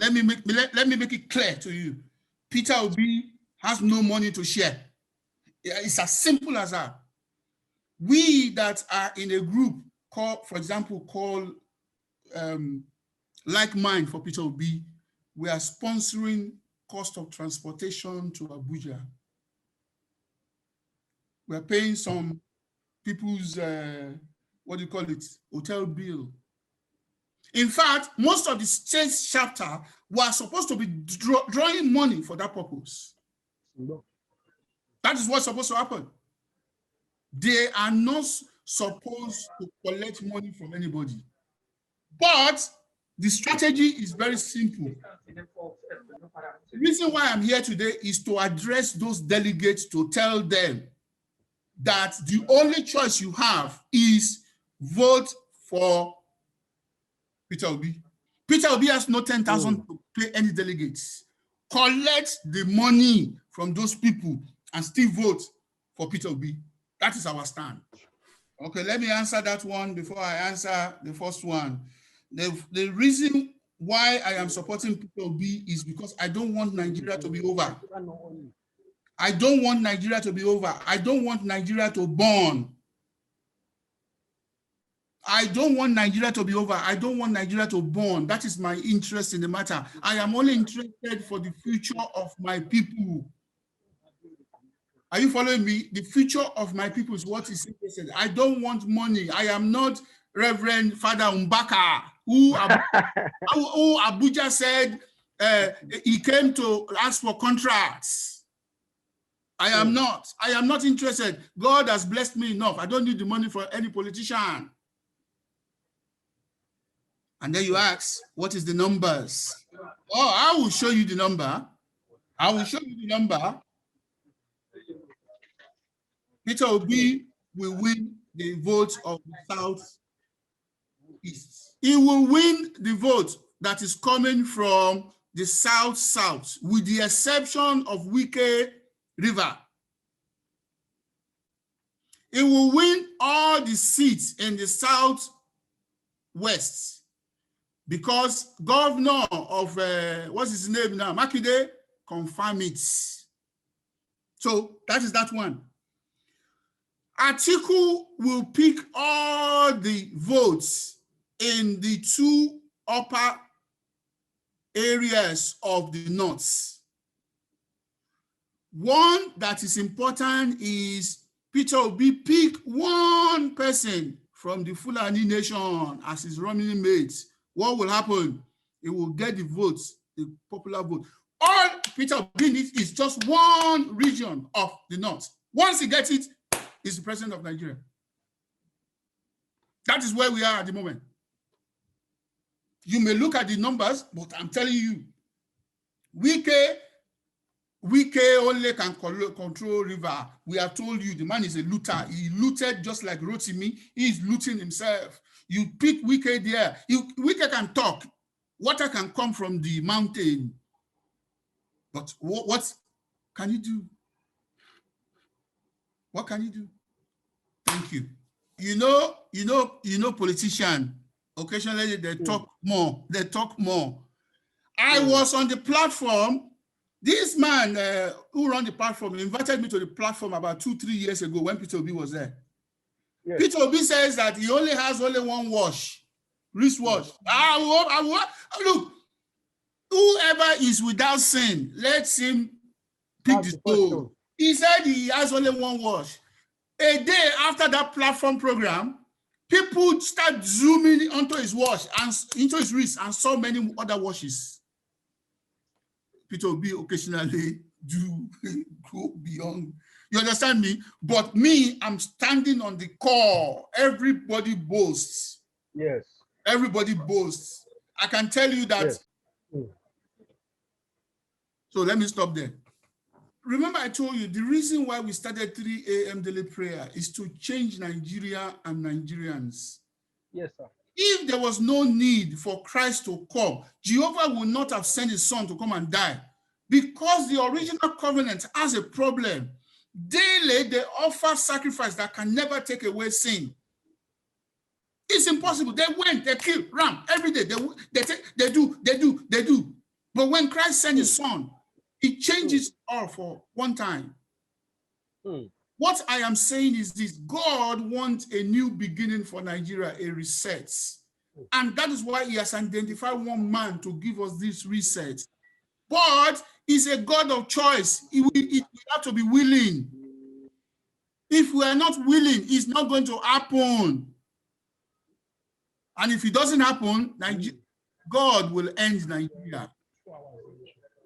let me make it clear to you. Peter Obi has no money to share. It's as simple as that. We that are in a group called, for example, called Like Mind for Peter Obi, we are sponsoring cost of transportation to Abuja. We are paying some people's, what do you call it, hotel bill. In fact, most of the state chapter were supposed to be drawing money for that purpose. That is what's supposed to happen. They are not supposed to collect money from anybody. But the strategy is very simple. The reason why I'm here today is to address those delegates, to tell them that the only choice you have is vote for Peter Obi. Peter Obi has no 10,000 to pay any delegates. Collect the money from those people and still vote for Peter Obi. That is our stand. Okay, let me answer that one before I answer the first one. The reason why I am supporting Peter Obi is because I don't want Nigeria to be over. I don't want Nigeria to be over. I don't want Nigeria to burn. I don't want Nigeria to be over. I don't want Nigeria to burn. That is my interest in the matter. I am only interested for the future of my people. Are you following me? The future of my people is what is interested. I don't want money. I am not Reverend Father Mbaka, who Abuja said he came to ask for contracts. I am not. I am not interested. God has blessed me enough. I don't need the money for any politician. And then you ask, what is the numbers? Oh, I will show you the number. I will show you the number. Peter Obi will win the vote of the South East. He will win the vote that is coming from the South, with the exception of Wike River. He will win all the seats in the Southwest because governor of, what's his name now, Makinde, confirm it. So that is that one. Atiku will pick all the votes in the two upper areas of the north. One that is important is Peter Obi pick one person from the Fulani nation as his running mate. What will happen? He will get the votes, the popular vote. All Peter Obi needs is just one region of the north. Once he gets it, he's the president of Nigeria. That is where we are at the moment. You may look at the numbers, but I'm telling you, Wike only can control River. We have told you the man is a looter. He looted just like Rotimi. He is looting himself. You pick Wike there. Wike can talk. Water can come from the mountain. But what can you do? What can you do? Thank you. You know, politicians, occasionally they talk more. They talk more. I was on the platform. This man who ran the platform invited me to the platform about 2-3 years ago when Peter Obi was there. Yes. Peter Obi says that he only has one wash, wristwatch. Look, whoever is without sin, let him pick the stone. He said he has only one wash. A day after that platform program, people start zooming onto his watch and into his wrist and saw many other watches. Peter Obi occasionally do go beyond. You understand me? But me, I'm standing on the core. Everybody boasts. Yes. Everybody boasts. I can tell you that. Yes. So let me stop there. Remember, I told you the reason why we started 3 a.m. daily prayer is to change Nigeria and Nigerians. Yes, sir. If there was no need for Christ to come, Jehovah would not have sent his son to come and die. Because the original covenant has a problem. Daily, they offer sacrifice that can never take away sin. It's impossible. They went, they kill, ram every day. They do. But when Christ sent his son, he changes all for one time. What I am saying is this: God wants a new beginning for Nigeria, a reset. And that is why he has identified one man to give us this reset. But he's a God of choice. We have to be willing. If we are not willing, it's not going to happen. And if it doesn't happen, God will end Nigeria.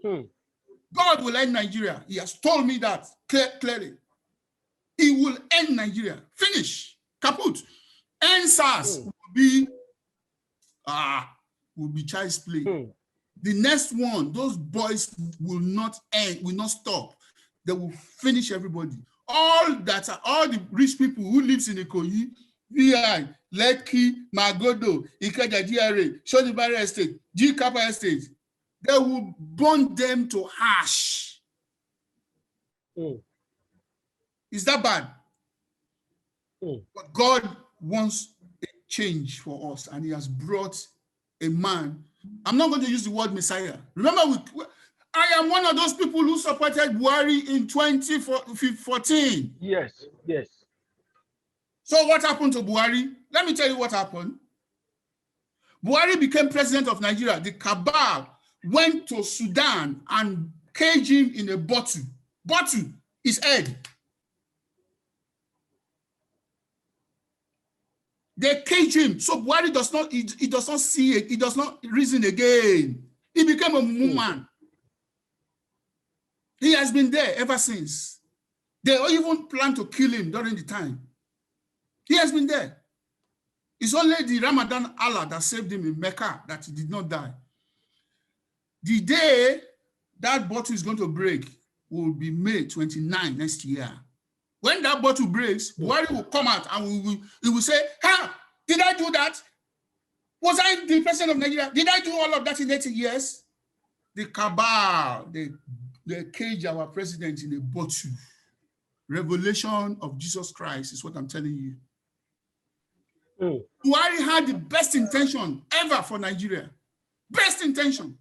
God will end Nigeria. He has told me that clearly. He will end Nigeria. Finish. Kaput. End SARS will be child's play. The next one, those boys will not end, will not stop. They will finish everybody. All the rich people who lives in Ikoyi, VI, Lekki, Magodo, Ikeja GRA, Shodibari Estate, G Kappa Estate, they will burn them to ash. Is that bad? But God wants a change for us, and he has brought a man. I'm not going to use the word Messiah. Remember, I am one of those people who supported Buhari in 2014. Yes. So what happened to Buhari? Let me tell you what happened. Buhari became president of Nigeria. The cabal went to Sudan and caged him in a bottle. Bottle is head. They cage him. So Buhari does not, he does not see it. He does not reason again. He became a woman. He has been there ever since. They even planned to kill him during the time. He has been there. It's only the Ramadan Allah that saved him in Mecca that he did not die. The day that bottle is going to break will be May 29 next year. When that bottle breaks, Buhari will come out and he will say, did I do that? Was I the president of Nigeria? Did I do all of that in 80 years? The cabal, they cage our president in a bottle. Revelation of Jesus Christ is what I'm telling you. Buhari had the best intention ever for Nigeria. Best intention.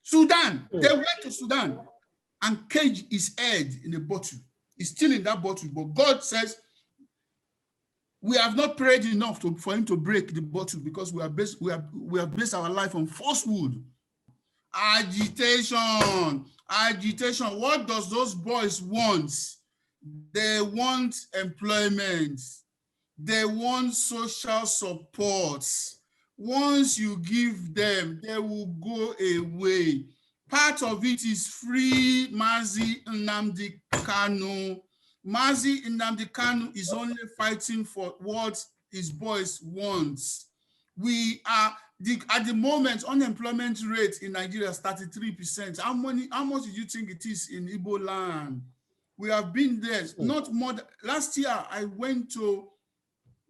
Sudan, they went to Sudan and caged his head in a bottle. He's still in that bottle, but God says, we have not prayed enough for him to break the bottle because we have based our life on falsehood. Agitation. What does those boys want? They want employment. They want social support. Once you give them, they will go away. Part of it is free Mazi Nnamdi Kanu. Mazi Nnamdi Kanu is only fighting for what his boys want. We are, at the moment, unemployment rate in Nigeria is 33%. How much do you think it is in Igbo land? We have been there, not more. Last year, I went to,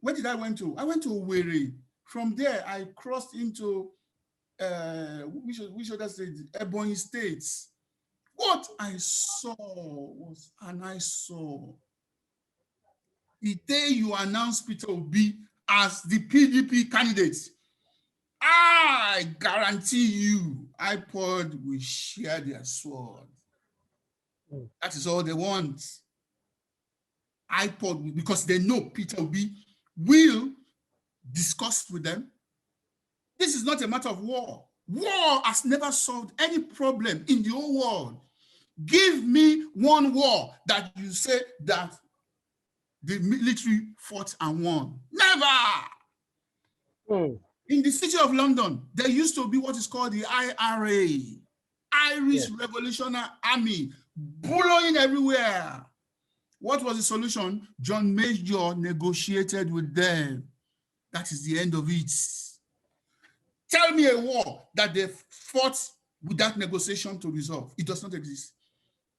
where did I went to? I went to Owerri. From there, I crossed into, which other state? Ebonyi State. What I saw was an eyesore. The day you announced Peter Obi as the PDP candidate, I guarantee you, iPod will share their sword. That is all they want. iPod, because they know Peter Obi will discuss with them. This is not a matter of war. War has never solved any problem in the whole world. Give me one war that you say that the military fought and won. Never. In the city of London, there used to be what is called the IRA, Irish Revolutionary Army, blowing everywhere. What was the solution? John Major negotiated with them. That is the end of it. Tell me a war that they fought without negotiation to resolve. It does not exist.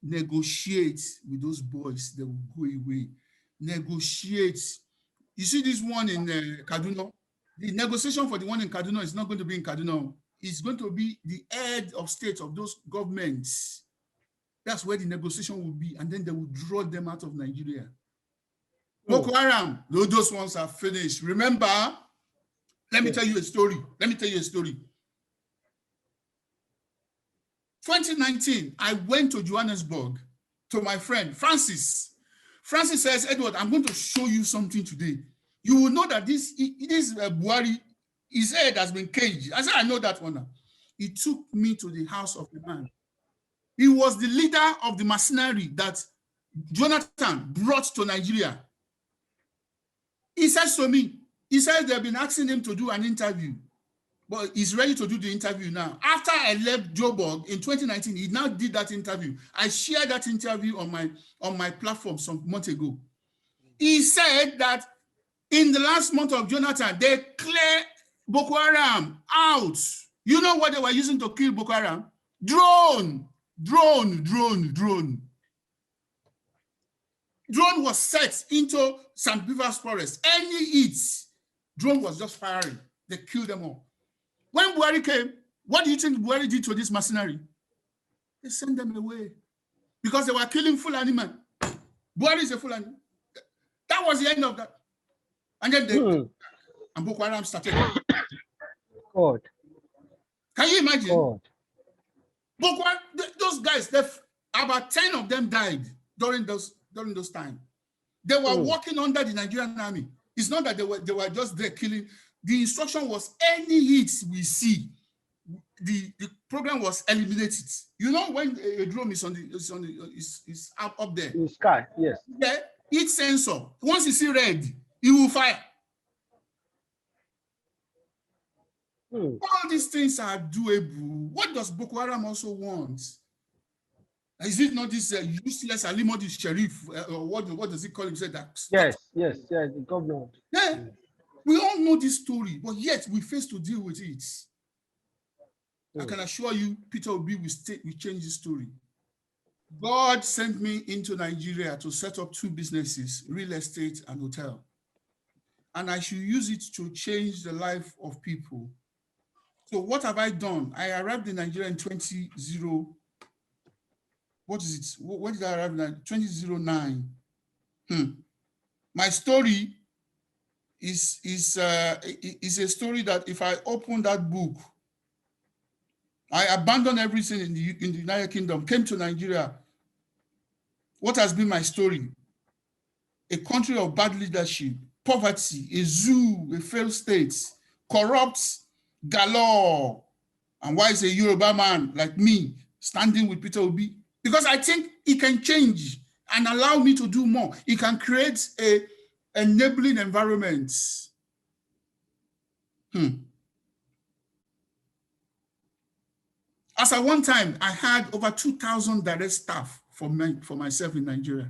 Negotiate with those boys, they will go away. Negotiate. You see this one in Kaduna? The negotiation for the one in Kaduna is not going to be in Kaduna. It's going to be the head of state of those governments. That's where the negotiation will be, and then they will draw them out of Nigeria. Boko Haram, those ones are finished. Remember, let me tell you a story. 2019, I went to Johannesburg to my friend, Francis. Francis says, Edward, I'm going to show you something today. You will know that this Buhari, his head has been caged. I said, I know that one now. He took me to the house of the man. He was the leader of the mercenary that Jonathan brought to Nigeria. He says to me, he said they've been asking him to do an interview, but he's ready to do the interview now. After I left Joburg in 2019, he now did that interview. I shared that interview on my platform some months ago. He said that in the last month of Jonathan, they cleared Boko Haram out. You know what they were using to kill Boko Haram? Drone. Drone was set into St. Beaver's Forest. Any hit, drone was just firing. They killed them all. When Buhari came, what do you think Buhari did to this mercenary? They sent them away because they were killing Fulani man. Buhari is a Fulani. That was the end of that. And then and Boko Haram started. God. Can you imagine? God. Boko Haram, those guys, about 10 of them died during those times. They were working under the Nigerian army. It's not that they were just there killing. The instruction was any hits we see, the program was eliminated. You know when a drone is is up there. In the sky, yes. Yeah, each sensor. Once you see red, it will fire. All these things are doable. What does Boko Haram also want? Is it not this useless Alimodi Sheriff, or what does he call himself? Yes, the governor. Yeah, we all know this story, but yet we face to deal with it. I can assure you, Peter Obi will change the story. God sent me into Nigeria to set up 2 businesses, real estate and hotel. And I should use it to change the life of people. So what have I done? I arrived in Nigeria in 2009. What is it? What did I arrive in? 2009. My story is a story that if I open that book, I abandoned everything in the United Kingdom, came to Nigeria. What has been my story? A country of bad leadership, poverty, a zoo, a failed state, corrupt galore. And why is a Yoruba man like me standing with Peter Obi? Because I think he can change and allow me to do more. He can create a enabling environment. As at one time, I had over 2,000 direct staff for myself in Nigeria.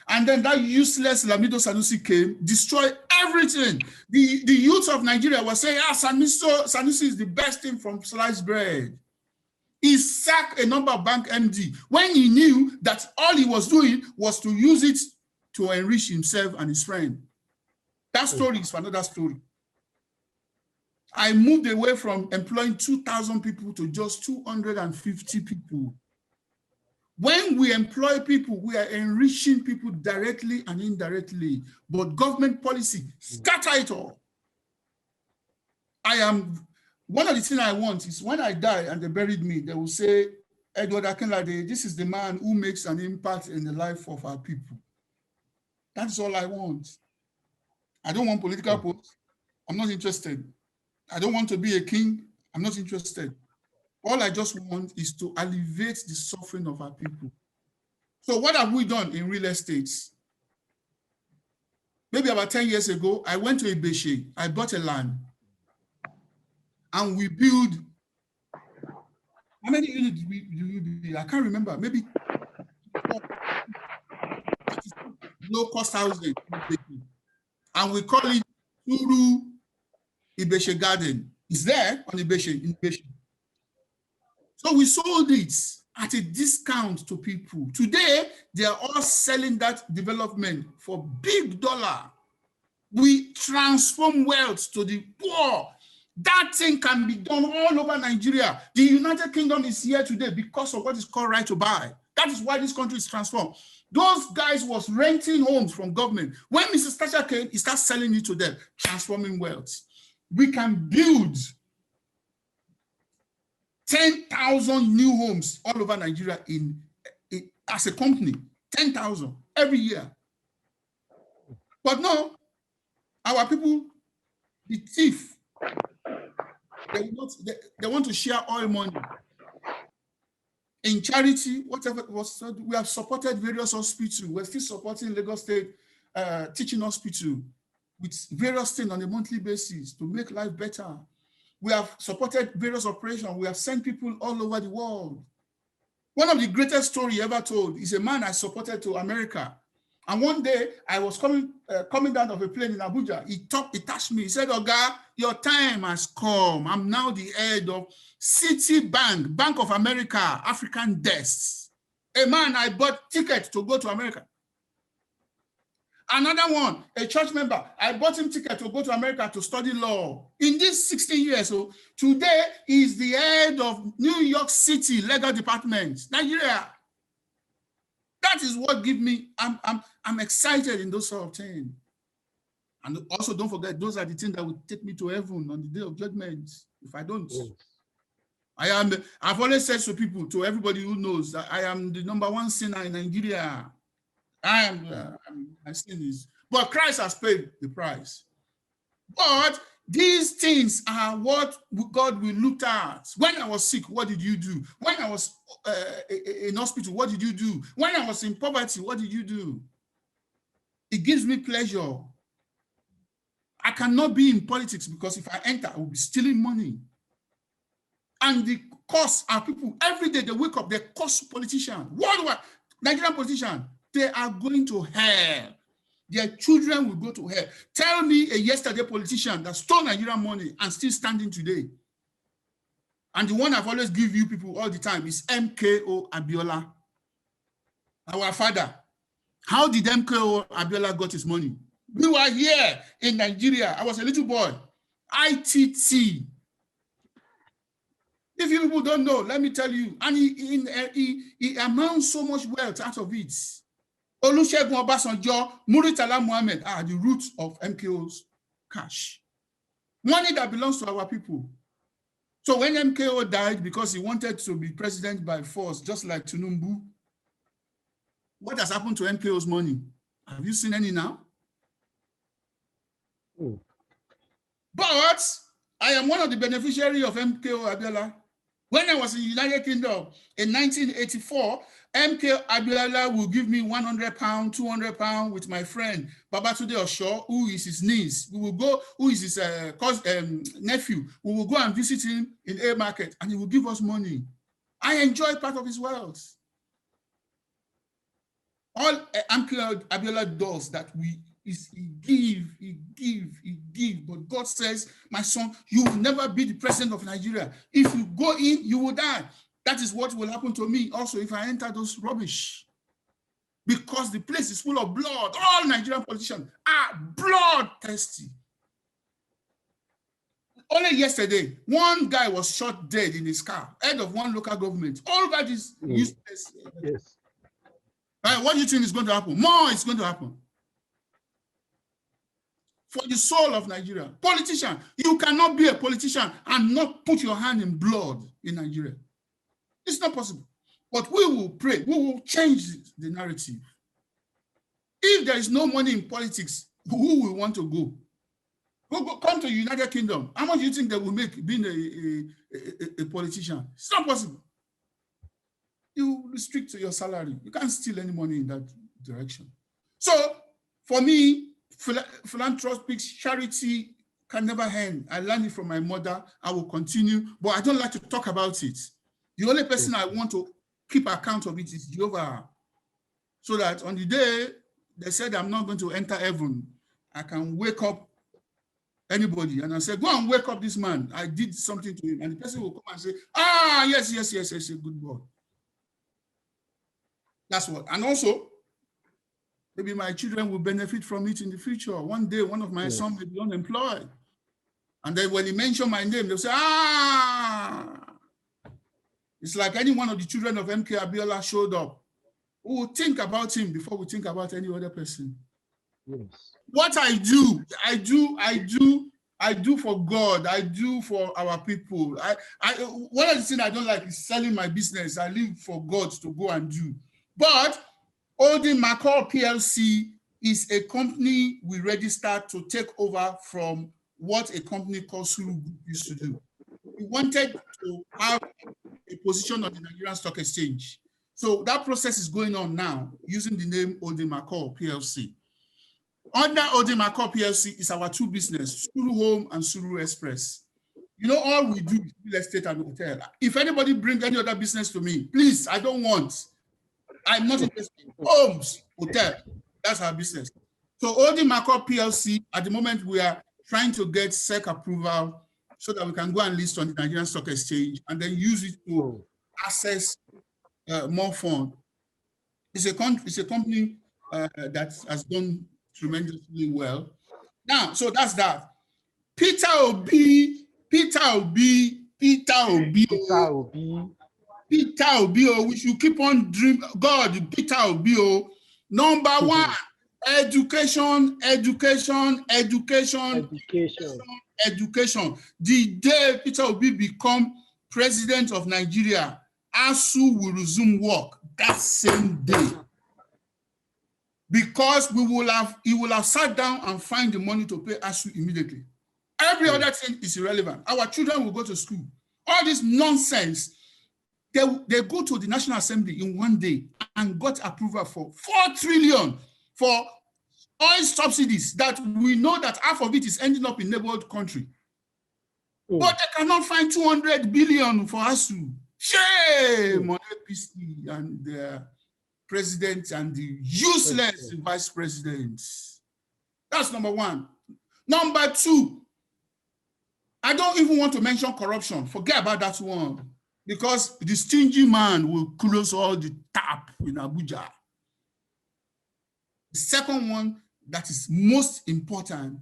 And then that useless Lamido Sanusi came, destroyed everything. The youth of Nigeria were saying, Sanusi is the best thing from sliced bread. He sacked a number of bank MD when he knew that all he was doing was to use it to enrich himself and his friend. That story is another story. I moved away from employing 2,000 people to just 250 people. When we employ people, we are enriching people directly and indirectly, but government policy, scatter it all. One of the things I want is when I die and they buried me, they will say, Edward Akinlade, this is the man who makes an impact in the life of our people. That's all I want. I don't want political posts. I'm not interested. I don't want to be a king. I'm not interested. All I just want is to alleviate the suffering of our people. So what have we done in real estate? Maybe about 10 years ago, I went to Ibeshe. I bought a land. And we build, how many units do we build? I can't remember, maybe low-cost housing. And we call it Turu Ibeshe Garden. It's there on Ibeshe, in Ibeshe. So we sold it at a discount to people. Today, they are all selling that development for big dollar. We transform wealth to the poor. That thing can be done all over Nigeria. The United Kingdom is here today because of what is called right to buy. That is why this country is transformed. Those guys was renting homes from government. When Mrs. Thatcher came, he started selling it to them, transforming wealth. We can build 10,000 new homes all over Nigeria as a company, 10,000 every year. But no, our people, the thief, they want to share oil money. In charity, whatever it was, we have supported various hospitals. We're still supporting Lagos State Teaching Hospital with various things on a monthly basis to make life better. We have supported various operations. We have sent people all over the world. One of the greatest stories ever told is a man I supported to America. And one day I was coming down of a plane in Abuja. He touched me. He said, "Oga, your time has come. I'm now the head of Citibank, Bank of America, African Desk." A man I bought tickets to go to America. Another one, a church member, I bought him ticket to go to America to study law. In these 16 years, so today he is the head of New York City Legal Department, Nigeria. That is what gives me, I'm excited in those sort of things. And also don't forget, those are the things that will take me to heaven on the day of judgment. If I don't, I've always said to people, to everybody who knows, that I am the #1 sinner in Nigeria. My sin is, but Christ has paid the price. But these things are what God will look at. When I was sick, what did you do? When I was in hospital, what did you do? When I was in poverty, what did you do? It gives me pleasure. I cannot be in politics because if I enter, I will be stealing money. And the costs are people, every day they wake up, they cost politicians, worldwide, Nigerian politicians, they are going to hell. Their children will go to hell. Tell me a yesterday politician that stole Nigerian money and still standing today. And the one I've always give you people all the time is MKO Abiola, our father. How did MKO Abiola got his money? We were here in Nigeria. I was a little boy. ITT. If you people don't know, let me tell you. And he amounts so much wealth out of it. Olusegun Obasanjo, Muritala Mohammed are the roots of MKO's cash. Money that belongs to our people. So when MKO died because he wanted to be president by force, just like Tinubu, what has happened to MKO's money? Have you seen any now? But I am one of the beneficiaries of MKO Abiola. When I was in the United Kingdom in 1984, MK Abiola will give me £100, £200 with my friend Babatunde Osho, who is his niece. We will go, who is his nephew. We will go and visit him in a market, and he will give us money. I enjoy part of his wealth. All MK Abiola does that he give. But God says, my son, you will never be the president of Nigeria. If you go in, you will die. That is what will happen to me also if I enter those rubbish. Because the place is full of blood. All Nigerian politicians are bloodthirsty. Only yesterday, one guy was shot dead in his car, head of one local government. All that is useless. Yes. Right, what do you think is going to happen? More is going to happen. For the soul of Nigeria. Politician, you cannot be a politician and not put your hand in blood in Nigeria. It's not possible. But we will pray. We will change the narrative. If there is no money in politics, who will want to go? Come to the United Kingdom. How much do you think they will make being a politician? It's not possible. You restrict your salary. You can't steal any money in that direction. So, for me, philanthropic charity can never end. I learned it from my mother. I will continue, but I don't like to talk about it. The only person I want to keep account of it is Jehovah. So that on the day they said I'm not going to enter heaven, I can wake up anybody and I say, go and wake up this man. I did something to him. And the person will come and say, yes, good boy. That's what. And also, maybe my children will benefit from it in the future. One day, one of my sons may be unemployed. And then when he mentioned my name, they'll say, It's like any one of the children of MK Abiola showed up. We will think about him before we think about any other person. Yes. What I do I do for God. I do for our people. One of the things I don't like is selling my business. I live for God to go and do. But Haldane McCall PLC is a company we registered to take over from what a company called Sulu Group used to do. We wanted to have a position on the Nigerian Stock Exchange. So that process is going on now using the name Haldane McCall PLC. Under Haldane McCall PLC is our two business, Sulu Home and Sulu Express. You know, all we do is real estate and hotel. If anybody brings any other business to me, please, I don't want. I'm not interested. Homes, hotel, that's our business. So Haldane McCall PLC, at the moment, we are trying to get SEC approval so that we can go and list on the Nigerian Stock Exchange and then use it to access more funds. It's a company that has done tremendously well. Now, so that's that. Peter Obi, we should keep on dreaming. God, Peter Obi, number one, education. The day Peter Obi become president of Nigeria, ASU will resume work that same day. Because he will have sat down and find the money to pay ASU immediately. Every other thing is irrelevant. Our children will go to school. All this nonsense, they go to the National Assembly in one day and got approval for 4 trillion for oil subsidies that we know that half of it is ending up in neighborhood country. But they cannot find 200 billion for ASU. Shame on APC and their president and the useless vice presidents. That's number one. Number two, I don't even want to mention corruption. Forget about that one. Because the stingy man will close all the tap in Abuja. The second one that is most important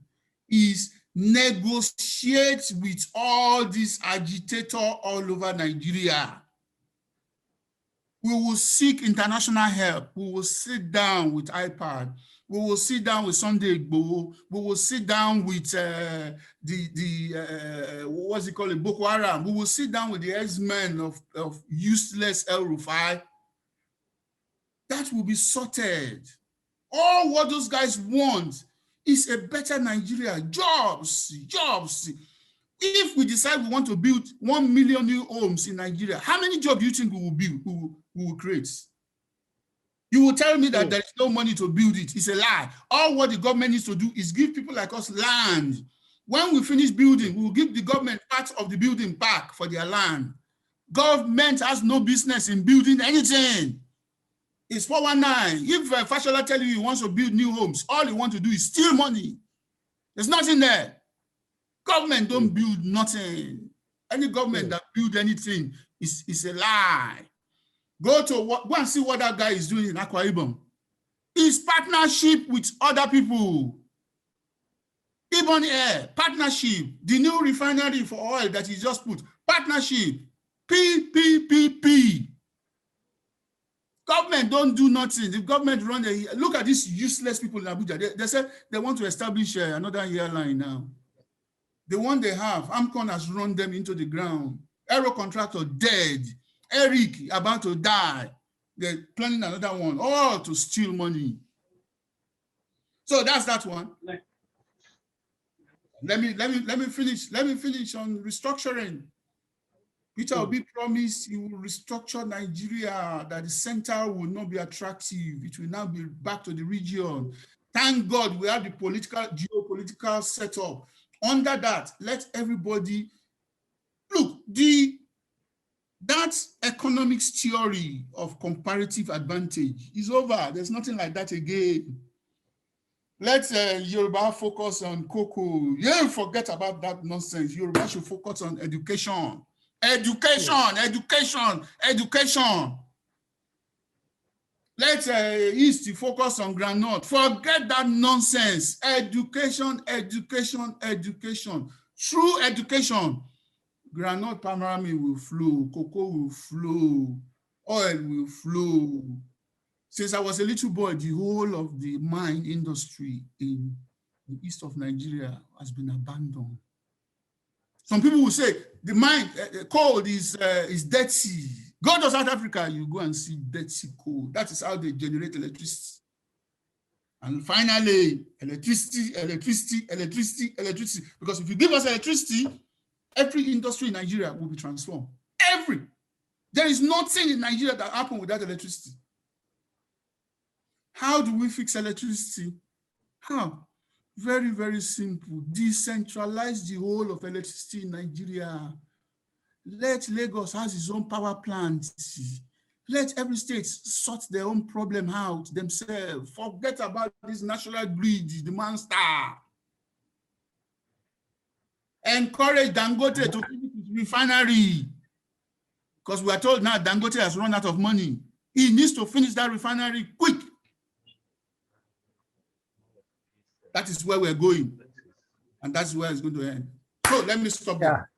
is negotiate with all these agitators all over Nigeria. We will seek international help. We will sit down with IPAD. We will sit down with Sunday Igboho. We will sit down with what's it called, Boko Haram. We will sit down with the ex-men of useless El Rufai. That will be sorted. All what those guys want is a better Nigeria, jobs. If we decide we want to build 1 million new homes in Nigeria, how many jobs do you think we will build, we will create? You will tell me that there is no money to build it. It's a lie. All what the government needs to do is give people like us land. When we finish building, we will give the government part of the building back for their land. Government has no business in building anything. It's 419. If Fashola tell you he wants to build new homes, all he wants to do is steal money. There's nothing there. Government don't build nothing. Any government that build anything is a lie. Go and see what that guy is doing in Akwa Ibom. It's partnership with other people. Ibon Air, partnership. The new refinery for oil that he just put, partnership. PPPP. Government don't do nothing. The government run look at these useless people in Abuja. They said they want to establish another airline now. The one they have, Amcon has run them into the ground. Aero contractor dead. Eric about to die. They're planning another one, all to steal money. So that's that one. Let me finish. Let me finish on restructuring. Peter Obi promised he will restructure Nigeria, that the center will not be attractive. It will now be back to the region. Thank God we have the geopolitical setup. Under that, let everybody look. That economics theory of comparative advantage is over. There's nothing like that again. Let Yoruba focus on cocoa. You forget about that nonsense. Yoruba should focus on education. Education. Let East focus on groundnut. Forget that nonsense. Education. True education. Groundnut primarily will flow, cocoa will flow, oil will flow. Since I was a little boy, the whole of the mine industry in the east of Nigeria has been abandoned. Some people will say the mine coal is Dead Sea. Go to South Africa, you go and see Dead Sea coal. That is how they generate electricity. And finally, electricity. Because if you give us electricity, every industry in Nigeria will be transformed. There is nothing in Nigeria that happens without electricity. How do we fix electricity? How? Very, very simple. Decentralize the whole of electricity in Nigeria. Let Lagos have its own power plant. Let every state sort their own problem out themselves. Forget about this national grid, the monster. Encourage Dangote to finish his refinery. Because we are told now Dangote has run out of money. He needs to finish that refinery quick. That is where we're going. And that's where it's going to end. So let me stop there.